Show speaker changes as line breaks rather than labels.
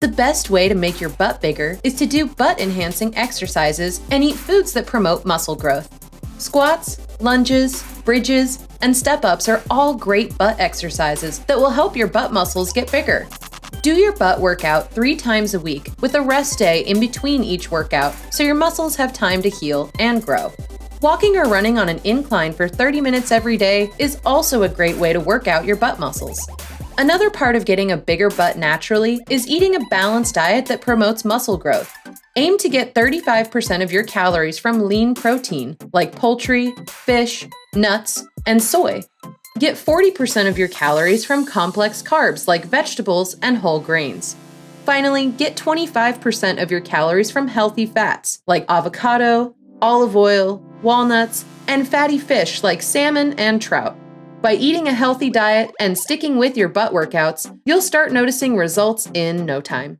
The best way to make your butt bigger is to do butt-enhancing exercises and eat foods that promote muscle growth. Squats, lunges, bridges, and step-ups are all great butt exercises that will help your butt muscles get bigger. Do your butt workout 3 times a week with a rest day in between each workout so your muscles have time to heal and grow. Walking or running on an incline for 30 minutes every day is also a great way to work out your butt muscles. Another part of getting a bigger butt naturally is eating a balanced diet that promotes muscle growth. Aim to get 35% of your calories from lean protein, like poultry, fish, nuts, and soy. Get 40% of your calories from complex carbs like vegetables and whole grains. Finally, get 25% of your calories from healthy fats like avocado, olive oil, walnuts, and fatty fish like salmon and trout. By eating a healthy diet and sticking with your butt workouts, you'll start noticing results in no time.